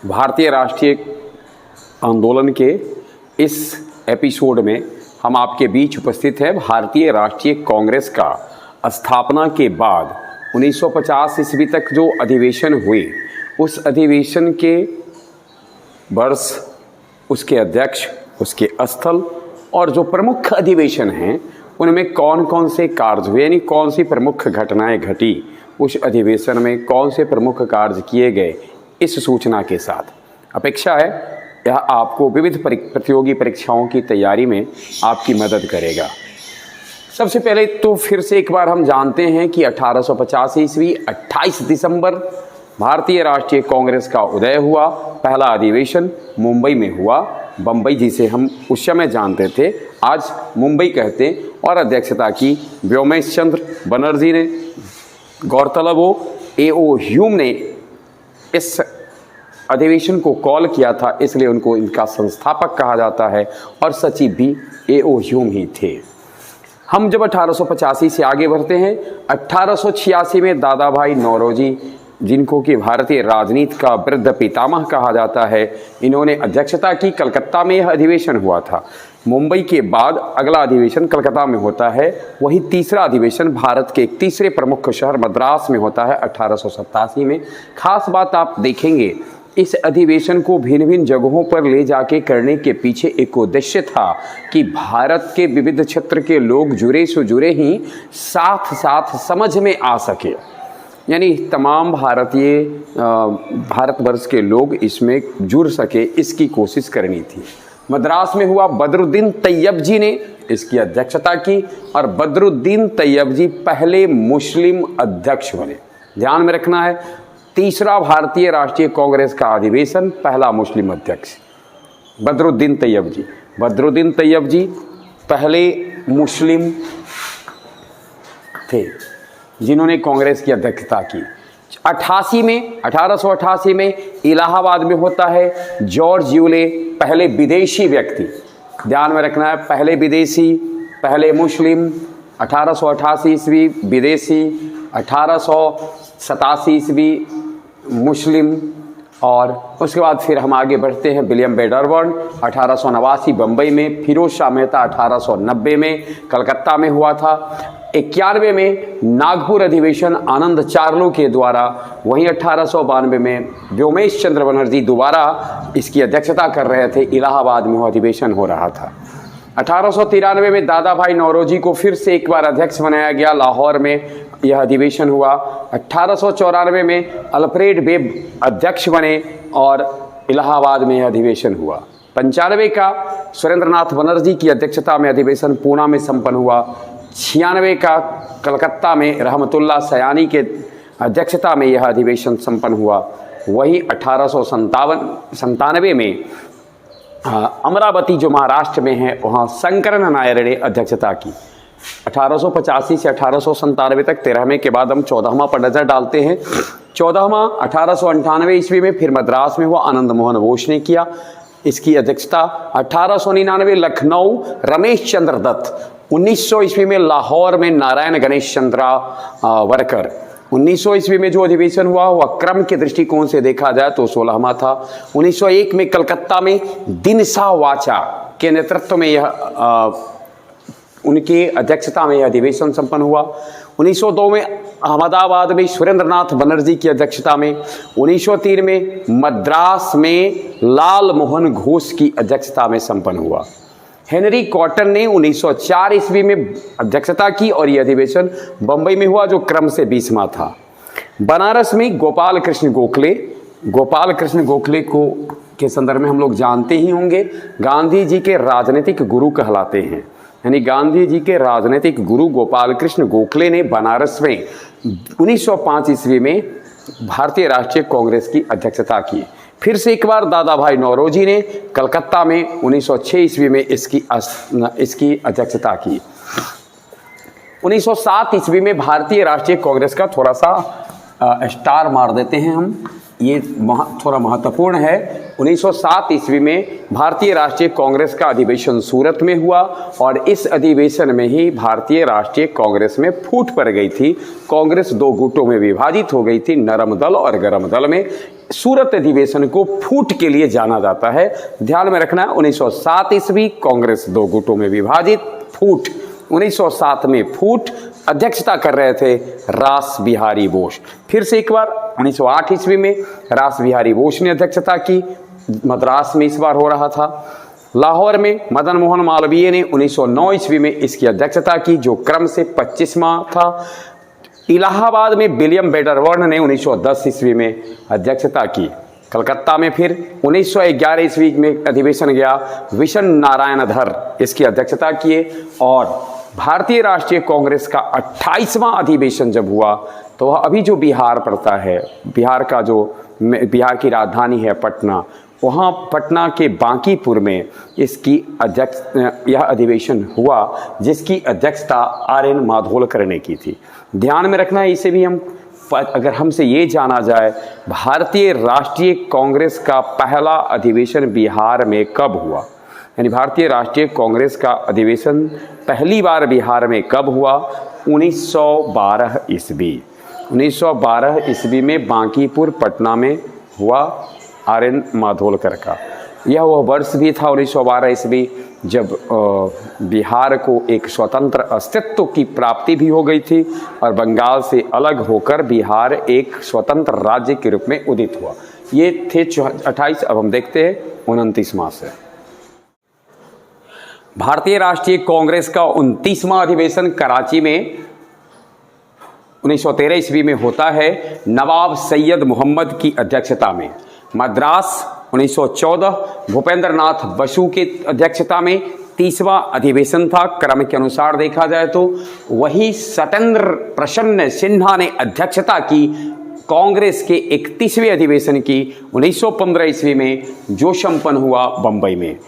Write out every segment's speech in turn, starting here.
भारतीय राष्ट्रीय आंदोलन के इस एपिसोड में हम आपके बीच उपस्थित हैं। भारतीय राष्ट्रीय कांग्रेस का स्थापना के बाद 1950 ईस्वी तक जो अधिवेशन हुए, उस अधिवेशन के वर्ष, उसके अध्यक्ष, उसके स्थल और जो प्रमुख अधिवेशन हैं उनमें कौन कौन से कार्य हुए, यानी कौन सी प्रमुख घटनाएं घटी, उस अधिवेशन में कौन से प्रमुख कार्य किए गए, इस सूचना के साथ अपेक्षा है यह आपको विविध प्रतियोगी परीक्षाओं की तैयारी में आपकी मदद करेगा। सबसे पहले तो फिर से एक बार हम जानते हैं कि 1850 ईस्वी 28 दिसंबर भारतीय राष्ट्रीय कांग्रेस का उदय हुआ। पहला अधिवेशन मुंबई में हुआ। बम्बई जिसे हम उस समय जानते थे, आज मुंबई कहते हैं, और अध्यक्षता की व्योमेश चंद्र बनर्जी ने। गौरतलब हो A.O. ह्यूम ने इस अधिवेशन को कॉल किया था, इसलिए उनको इनका संस्थापक कहा जाता है और सचिव भी A.O. ह्यूम ही थे। हम जब 1885 से आगे बढ़ते हैं, 1886 में दादा भाई नौरोजी, जिनको कि भारतीय राजनीति का वृद्ध पितामह कहा जाता है, इन्होंने अध्यक्षता की। कलकत्ता में यह अधिवेशन हुआ था। मुंबई के बाद अगला अधिवेशन कलकत्ता में होता है। वही तीसरा अधिवेशन भारत के एक तीसरे प्रमुख शहर मद्रास में होता है 1887 में। खास बात आप देखेंगे, इस अधिवेशन को भिन्न भिन्न जगहों पर ले जाके करने के पीछे एक उद्देश्य था कि भारत के विविध क्षेत्र के लोग जुड़े सो जुड़े ही साथ साथ समझ में आ सके, यानी तमाम भारतवर्ष के लोग इसमें जुड़ सके, इसकी कोशिश करनी थी। मद्रास में हुआ। बदरुद्दीन तैयब जी ने इसकी अध्यक्षता की और बदरुद्दीन तैयब जी पहले मुस्लिम अध्यक्ष बने। ध्यान में रखना है, तीसरा भारतीय राष्ट्रीय कांग्रेस का अधिवेशन, पहला मुस्लिम अध्यक्ष बदरुद्दीन तैयब जी। बदरुद्दीन तैयब जी पहले मुस्लिम थे जिन्होंने कांग्रेस की अध्यक्षता की। 1888 में इलाहाबाद में होता है। जॉर्ज यूले, पहले विदेशी व्यक्ति, ध्यान में रखना है, पहले विदेशी, पहले मुस्लिम। 1888 ईस्वी विदेशी, 1887 ईस्वी मुस्लिम, और उसके बाद फिर हम आगे बढ़ते हैं। विलियम वेडरबर्न 1889 बम्बई में, फिरोज शाह मेहता 1890 में कलकत्ता में हुआ था। 91 में नागपुर अधिवेशन आनंद चार्लो के द्वारा, वहीं 1892 में व्योमेश चंद्र बनर्जी दोबारा इसकी अध्यक्षता कर रहे थे। इलाहाबाद में वो अधिवेशन हो रहा था। 1893 में दादा भाई नौरोजी को फिर से एक बार अध्यक्ष बनाया गया। लाहौर में यह अधिवेशन हुआ। 1894 में अल्फ्रेड वेब अध्यक्ष बने और इलाहाबाद में यह अधिवेशन हुआ। 95 का सुरेंद्रनाथ बनर्जी की अध्यक्षता में अधिवेशन पूना में संपन्न हुआ। 96 का कलकत्ता में रहमतुल्लाह सयानी के अध्यक्षता में यह अधिवेशन संपन्न हुआ। वही 1897 में अमरावती जो महाराष्ट्र में है, वहाँ शंकरन नायर ने अध्यक्षता की। 1885 से 1897 तक 13वें के बाद हम 14वां पर नजर डालते हैं। 14वां 1898 ईस्वी में फिर मद्रास में हुआ, आनंद मोहन बोस ने किया इसकी अध्यक्षता। 1899 लखनऊ रमेश चंद्र दत्त। 1900 ईस्वी में लाहौर में नारायण गणेश चंद्रा वर्कर। 1900 ईस्वी में जो अधिवेशन हुआ वह क्रम के दृष्टिकोण से देखा जाए तो 16वां था। 1901 में कलकत्ता में दिनसा वाचा के नेतृत्व में यह उनकी अध्यक्षता में यह अधिवेशन संपन्न हुआ। 1902 में अहमदाबाद में सुरेंद्रनाथ बनर्जी की अध्यक्षता में। 1903 में मद्रास में लाल मोहन घोष की अध्यक्षता में संपन्न हुआ। हेनरी कॉटन ने 1904 ईस्वी में अध्यक्षता की और यह अधिवेशन बंबई में हुआ, जो क्रम से 20वां था। बनारस में गोपाल कृष्ण गोखले को के संदर्भ में हम लोग जानते ही होंगे, गांधी जी के राजनीतिक गुरु कहलाते हैं। यानी गांधी जी के राजनीतिक गुरु गोपाल कृष्ण गोखले ने बनारस में 1905 ईस्वी में भारतीय राष्ट्रीय कांग्रेस की अध्यक्षता की। फिर से एक बार दादा भाई नौरोजी ने कलकत्ता में 1906 ईस्वी में इसकी अध्यक्षता की। 1907 ईस्वी में भारतीय राष्ट्रीय कांग्रेस का थोड़ा सा स्टार मार देते हैं हम। ये थोड़ा महत्वपूर्ण है। 1907 ईस्वी में भारतीय राष्ट्रीय कांग्रेस का अधिवेशन सूरत में हुआ और इस अधिवेशन में ही भारतीय राष्ट्रीय कांग्रेस में फूट पड़ गई थी। कांग्रेस दो गुटों में विभाजित हो गई थी, नरम दल और गरम दल में। सूरत अधिवेशन को फूट के लिए जाना जाता है, ध्यान में रखना। 1907 ईस्वी कांग्रेस दो गुटों में विभाजित, फूट 1907 में फूट। अध्यक्षता कर रहे थे रास बिहारी बोस। फिर से एक बार 1908 ईस्वी में रास बिहारी बोस ने अध्यक्षता की, मद्रास में इस बार हो रहा था। लाहौर में मदन मोहन मालवीय ने 1909 ईस्वी में इसकी अध्यक्षता की, जो क्रम से 25वां था। इलाहाबाद में विलियम बेडरवर्न ने 1910 ईस्वी में अध्यक्षता की। कलकत्ता में फिर 1911 ईस्वी में अधिवेशन गया, विशन नारायण धर इसकी अध्यक्षता किए। और भारतीय राष्ट्रीय कांग्रेस का 28वां अधिवेशन जब हुआ तो वह अभी जो बिहार पड़ता है, बिहार की राजधानी है पटना, वहाँ पटना के बांकीपुर में यह अधिवेशन हुआ, जिसकी अध्यक्षता आर.एन. माधोलकर ने की थी। ध्यान में रखना है, इसे भी अगर हमसे ये जाना जाए भारतीय राष्ट्रीय कांग्रेस का पहला अधिवेशन बिहार में कब हुआ, यानी भारतीय राष्ट्रीय कांग्रेस का अधिवेशन पहली बार बिहार में कब हुआ? 1912 ईस्वी। 1912 ईस्वी में बांकीपुर पटना में हुआ आर.एन. माधोलकर का। यह वह वर्ष भी था 1912 ईस्वी जब बिहार को एक स्वतंत्र अस्तित्व की प्राप्ति भी हो गई थी और बंगाल से अलग होकर बिहार एक स्वतंत्र राज्य के रूप में उदित हुआ। ये थे 28। अब हम देखते हैं 29वां से। भारतीय राष्ट्रीय कांग्रेस का 29वां अधिवेशन कराची में 1913 ईस्वी में होता है, नवाब सैयद मोहम्मद की अध्यक्षता में। मद्रास 1914 भूपेंद्र नाथ बसु की अध्यक्षता में 30वां अधिवेशन था। क्रम के अनुसार देखा जाए तो वही सत्येंद्र प्रसन्न सिन्हा ने अध्यक्षता की कांग्रेस के 31वें अधिवेशन की 1915 ईस्वी में, जो संपन्न हुआ बंबई में।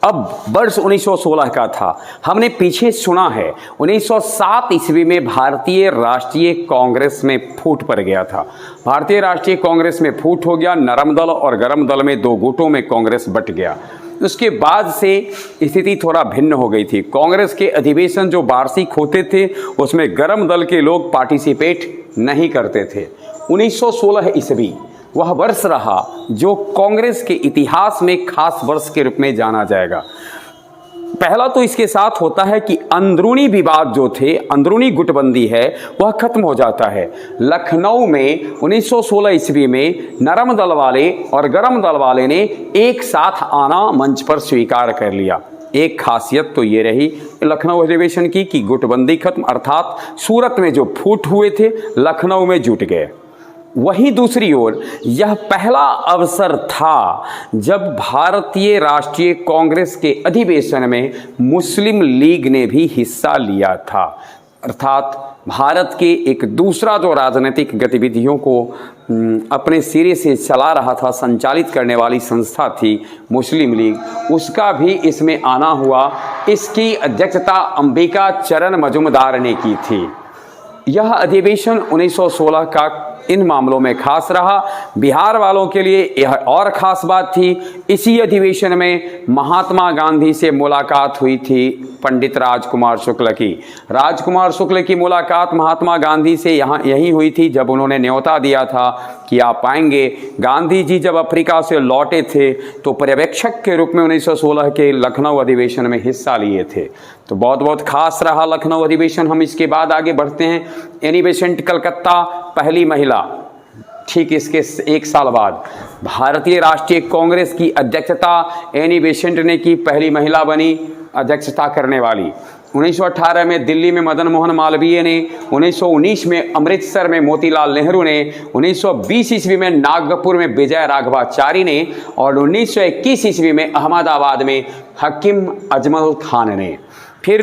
अब वर्ष 1916 का था, हमने पीछे सुना है 1907 ईस्वी में भारतीय राष्ट्रीय कांग्रेस में फूट पड़ गया था। भारतीय राष्ट्रीय कांग्रेस में फूट हो गया, नरम दल और गरम दल में दो गुटों में कांग्रेस बट गया। उसके बाद से स्थिति थोड़ा भिन्न हो गई थी। कांग्रेस के अधिवेशन जो वार्षिक होते थे उसमें गरम दल के लोग पार्टिसिपेट नहीं करते थे। 1916 ईस्वी वह वर्ष रहा जो कांग्रेस के इतिहास में खास वर्ष के रूप में जाना जाएगा। पहला तो इसके साथ होता है कि अंदरूनी विवाद जो थे, अंदरूनी गुटबंदी है, वह खत्म हो जाता है। लखनऊ में 1916 ईस्वी में नरम दल वाले और गरम दल वाले ने एक साथ आना मंच पर स्वीकार कर लिया। एक खासियत तो ये रही लखनऊ अधिवेशन की कि गुटबंदी खत्म, अर्थात सूरत में जो फूट हुए थे लखनऊ में जुट गए। वहीं दूसरी ओर यह पहला अवसर था जब भारतीय राष्ट्रीय कांग्रेस के अधिवेशन में मुस्लिम लीग ने भी हिस्सा लिया था। अर्थात भारत के एक दूसरा जो राजनीतिक गतिविधियों को अपने सिरे से चला रहा था, संचालित करने वाली संस्था थी मुस्लिम लीग, उसका भी इसमें आना हुआ। इसकी अध्यक्षता अंबिका चरण मजुमदार ने की थी। यह अधिवेशन 1916 का इन मामलों में खास रहा। बिहार वालों के लिए यह और खास बात थी, इसी अधिवेशन में महात्मा गांधी से मुलाकात हुई थी पंडित राजकुमार शुक्ल की। राजकुमार शुक्ल की मुलाकात महात्मा गांधी से यही हुई थी जब उन्होंने न्योता दिया था कि आप आएंगे। गांधी जी जब अफ्रीका से लौटे थे तो पर्यवेक्षक के रूप में 1916 के लखनऊ अधिवेशन में हिस्सा लिए थे। तो बहुत बहुत खास रहा लखनऊ अधिवेशन। हम इसके बाद आगे बढ़ते हैं। एनी बेसेंट कलकत्ता पहली महिला। ठीक इसके एक साल बाद भारतीय राष्ट्रीय कांग्रेस की अध्यक्षता एनी बेसेंट ने की, पहली महिला बनी अध्यक्षता करने वाली। 1918 में दिल्ली में मदन मोहन मालवीय ने, 1919 में अमृतसर में मोतीलाल नेहरू ने, 1920 ईस्वी में नागपुर में विजय राघवाचारी ने और 1921 ईस्वी में अहमदाबाद में हकीम अजमल खान ने। फिर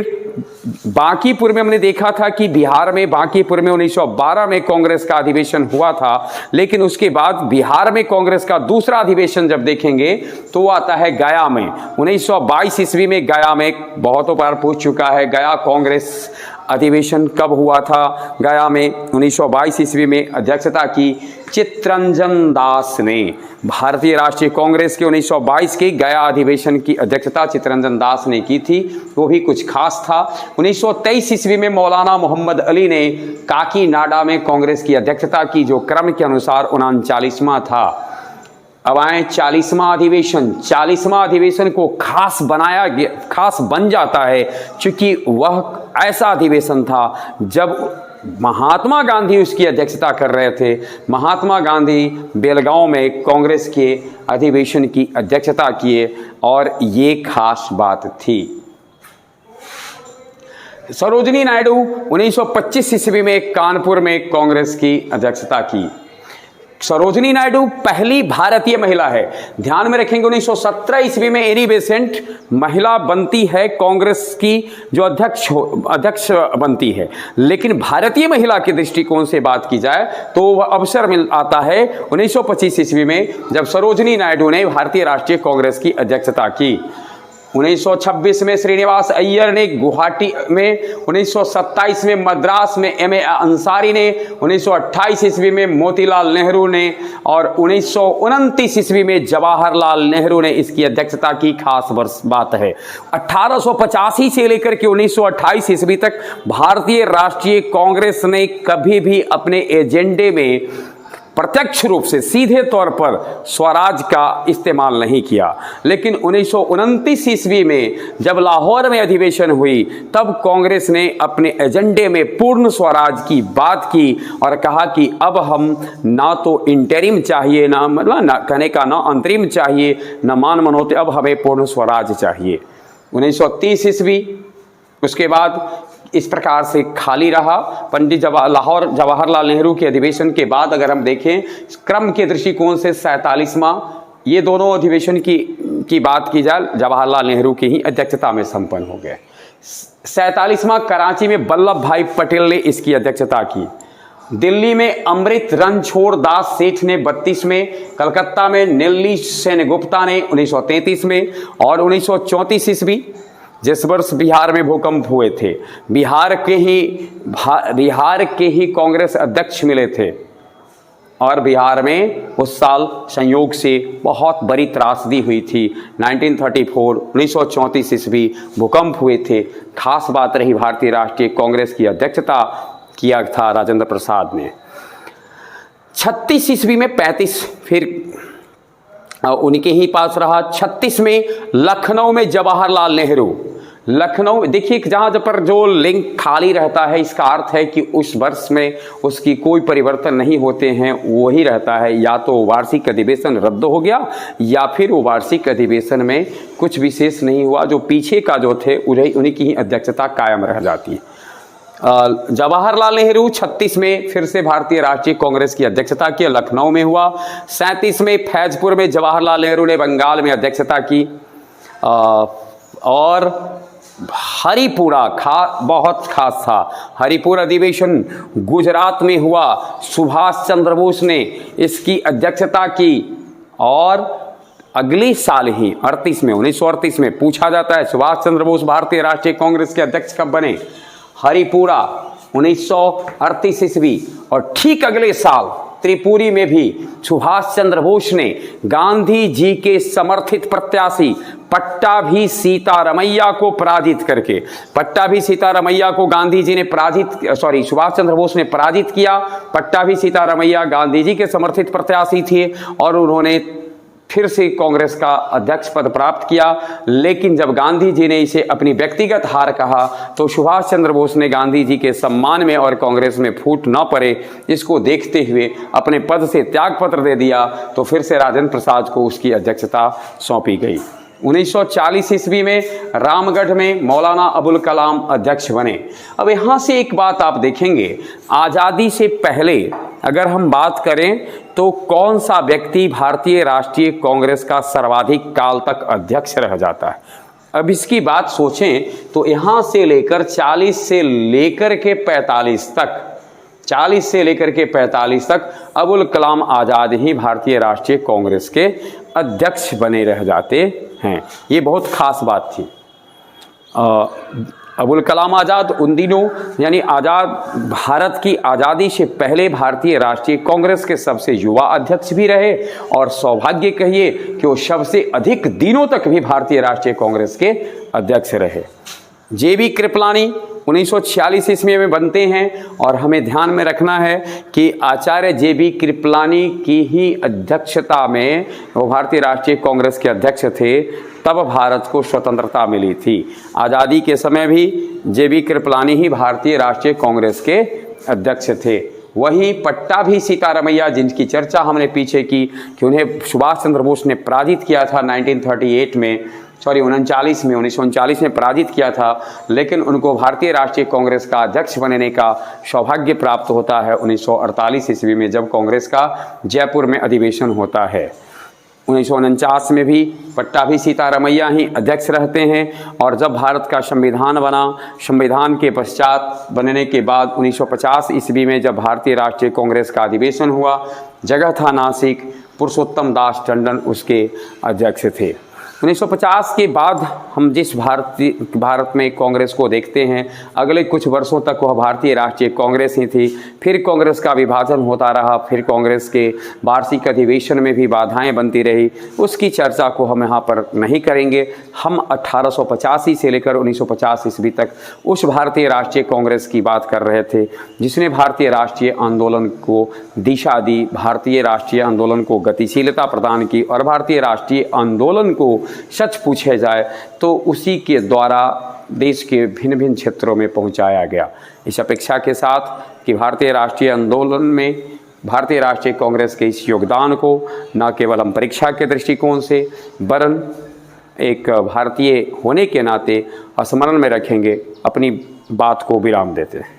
बांकीपुर में हमने देखा था कि बिहार में बांकीपुर में 1912 में कांग्रेस का अधिवेशन हुआ था, लेकिन उसके बाद बिहार में कांग्रेस का दूसरा अधिवेशन जब देखेंगे तो वो आता है गया में। 1922 ईस्वी में गया में, बहुतों बार पूछ चुका है, गया कांग्रेस अधिवेशन कब हुआ था? गया में 1922 ईस्वी में अध्यक्षता की चित्तरंजन दास ने। भारतीय राष्ट्रीय कांग्रेस के 1922 के गया अधिवेशन की अध्यक्षता चित्तरंजन दास ने की थी, वो भी कुछ खास था। 1923 ईस्वी में मौलाना मोहम्मद अली ने काकीनाडा में कांग्रेस की अध्यक्षता की, जो क्रम के अनुसार 39वां था। अब आए 40वां अधिवेशन। 40वां अधिवेशन को खास बनाया गया, खास बन जाता है क्योंकि वह ऐसा अधिवेशन था जब महात्मा गांधी उसकी अध्यक्षता कर रहे थे। महात्मा गांधी बेलगांव में कांग्रेस के अधिवेशन की अध्यक्षता किए और ये खास बात थी। सरोजिनी नायडू 1925 ईस्वी में कानपुर में कांग्रेस की अध्यक्षता की। सरोजिनी नायडू पहली भारतीय महिला है। ध्यान में रखेंगे 1917 ईस्वी में एनी बेसेंट महिला बनती है कांग्रेस की, जो अध्यक्ष बनती है। लेकिन भारतीय महिला के दृष्टिकोण से बात की जाए तो वह अवसर मिल आता है 1925 ईस्वी में, जब सरोजिनी नायडू ने भारतीय राष्ट्रीय कांग्रेस की अध्यक्षता की। 1926 में श्रीनिवास अय्यर ने गुवाहाटी में, 1927 में मद्रास में M.A. अंसारी ने, 1928 ईस्वी में मोतीलाल नेहरू ने और 1929 ईस्वी में जवाहरलाल नेहरू ने इसकी अध्यक्षता की। खास वर्ष बात है 1885 से लेकर के 1928 ईस्वी तक भारतीय राष्ट्रीय कांग्रेस ने कभी भी अपने एजेंडे में प्रत्यक्ष रूप से सीधे तौर पर स्वराज का इस्तेमाल नहीं किया। लेकिन 1929 ईस्वी में जब लाहौर में अधिवेशन हुई, तब कांग्रेस ने अपने एजेंडे में पूर्ण स्वराज की बात की और कहा कि अब हम ना तो इंटरिम चाहिए, ना मतलब ना कहने का ना अंतरिम चाहिए, न मान मनोते, अब हमें पूर्ण स्वराज चाहिए। 1930 ईस्वी उसके बाद इस प्रकार से खाली रहा। पंडित जवाहरलाल नेहरू के अधिवेशन के बाद अगर हम देखें क्रम के दृष्टिकोण से 47वां, ये दोनों अधिवेशन की बात की जाए जवाहरलाल नेहरू की ही अध्यक्षता में संपन्न हो गए। 47वां कराची में वल्लभ भाई पटेल ने इसकी अध्यक्षता की। दिल्ली में अमृत रणछोड़ दास सेठ ने 32 में, कलकत्ता में नेल्ली सेनगुप्ता ने 1933 में और 1934 ईस्वी जिस वर्ष बिहार में भूकंप हुए थे, बिहार के ही कांग्रेस अध्यक्ष मिले थे और बिहार में उस साल संयोग से बहुत बड़ी त्रासदी हुई थी। 1934 ईस्वी भूकंप हुए थे। खास बात रही भारतीय राष्ट्रीय कांग्रेस की अध्यक्षता किया था राजेंद्र प्रसाद ने। 36 ईस्वी में 35 फिर उनके ही पास रहा। 36 में लखनऊ में जवाहरलाल नेहरू। लखनऊ देखिए, जहां पर जो लिंक खाली रहता है इसका अर्थ है कि उस वर्ष में उसकी कोई परिवर्तन नहीं होते हैं, वही रहता है। या तो वार्षिक अधिवेशन रद्द हो गया या फिर वो वार्षिक अधिवेशन में कुछ विशेष नहीं हुआ, जो पीछे का जो थे उन्हीं की ही अध्यक्षता कायम रह जाती। जवाहरलाल नेहरू 36 में फिर से भारतीय राष्ट्रीय कांग्रेस की अध्यक्षता की, लखनऊ में हुआ। 37 में फैजपुर में जवाहरलाल नेहरू ने बंगाल में अध्यक्षता की। और हरिपुरा बहुत खास था। हरिपुर अधिवेशन गुजरात में हुआ। सुभाष चंद्र बोस ने इसकी अध्यक्षता की और अगले साल ही 1938 में पूछा जाता है सुभाष चंद्र बोस भारतीय राष्ट्रीय कांग्रेस के अध्यक्ष कब बने? हरिपुरा 1938 ईस्वी। और ठीक अगले साल त्रिपुरी में भी सुभाष चंद्र बोस ने गांधी जी के समर्थित प्रत्याशी पट्टाभी सीतारमैया को पराजित करके, पट्टाभी सीतारमैया को गांधी जी ने सुभाष चंद्र बोस ने पराजित किया। पट्टाभी सीतारमैया गांधी जी के समर्थित प्रत्याशी थे और उन्होंने फिर से कांग्रेस का अध्यक्ष पद प्राप्त किया। लेकिन जब गांधी जी ने इसे अपनी व्यक्तिगत हार कहा तो सुभाष चंद्र बोस ने गांधी जी के सम्मान में और कांग्रेस में फूट न पड़े, इसको देखते हुए अपने पद से त्यागपत्र दे दिया। तो फिर से राजेंद्र प्रसाद को उसकी अध्यक्षता सौंपी गई। 1940 ईस्वी में रामगढ़ में मौलाना अबुल कलाम अध्यक्ष बने। अब यहाँ से एक बात आप देखेंगे, आज़ादी से पहले अगर हम बात करें तो कौन सा व्यक्ति भारतीय राष्ट्रीय कांग्रेस का सर्वाधिक काल तक अध्यक्ष रह जाता है? अब इसकी बात सोचें तो यहाँ से लेकर 40 से लेकर के 45 तक अबुल कलाम आज़ाद ही भारतीय राष्ट्रीय कांग्रेस के अध्यक्ष बने रह जाते हैं। ये बहुत खास बात थी। अबुल कलाम आज़ाद उन दिनों यानी आज़ाद भारत की आज़ादी से पहले भारतीय राष्ट्रीय कांग्रेस के सबसे युवा अध्यक्ष भी रहे और सौभाग्य कहिए कि वो सबसे अधिक दिनों तक भी भारतीय राष्ट्रीय कांग्रेस के अध्यक्ष रहे। जेबी कृपलानी 1946 ईस्वी में बनते हैं और हमें ध्यान में रखना है कि आचार्य जेबी कृपलानी की ही अध्यक्षता में वो भारतीय राष्ट्रीय कांग्रेस के अध्यक्ष थे, तब भारत को स्वतंत्रता मिली थी। आज़ादी के समय भी जेबी कृपलानी ही भारतीय राष्ट्रीय कांग्रेस के अध्यक्ष थे। वही पट्टाभी सीतारमैया जिनकी चर्चा हमने पीछे की कि उन्हें सुभाष चंद्र बोस ने पराजित किया था 1939 में, 1939 में पराजित किया था, लेकिन उनको भारतीय राष्ट्रीय कांग्रेस का अध्यक्ष बनने का सौभाग्य प्राप्त होता है 1948 ईस्वी में, जब कांग्रेस का जयपुर में अधिवेशन होता है। 1949 में भी पट्टाभी सीतारमैया ही अध्यक्ष रहते हैं और जब भारत का संविधान बना, संविधान के पश्चात बनने के बाद 1950 ईस्वी में जब भारतीय राष्ट्रीय कांग्रेस का अधिवेशन हुआ, जगह था नासिक, पुरुषोत्तम दास टंडन उसके अध्यक्ष थे। 1950 के बाद हम जिस भारत में कांग्रेस को देखते हैं, अगले कुछ वर्षों तक वह भारतीय राष्ट्रीय कांग्रेस ही थी। फिर कांग्रेस का विभाजन होता रहा, फिर कांग्रेस के वार्षिक अधिवेशन में भी बाधाएं बनती रही, उसकी चर्चा को हम यहाँ पर नहीं करेंगे। हम 1885 से लेकर 1950 ईस्वी तक उस भारतीय राष्ट्रीय कांग्रेस की बात कर रहे थे जिसने भारतीय राष्ट्रीय आंदोलन को दिशा दी, भारतीय राष्ट्रीय आंदोलन को गतिशीलता प्रदान की और भारतीय राष्ट्रीय आंदोलन को सच पूछे जाए तो उसी के द्वारा देश के भिन्न भिन्न क्षेत्रों में पहुंचाया गया। इस अपेक्षा के साथ कि भारतीय राष्ट्रीय आंदोलन में भारतीय राष्ट्रीय कांग्रेस के इस योगदान को न केवल हम परीक्षा के दृष्टिकोण से वरन एक भारतीय होने के नाते स्मरण में रखेंगे। अपनी बात को विराम देते हैं।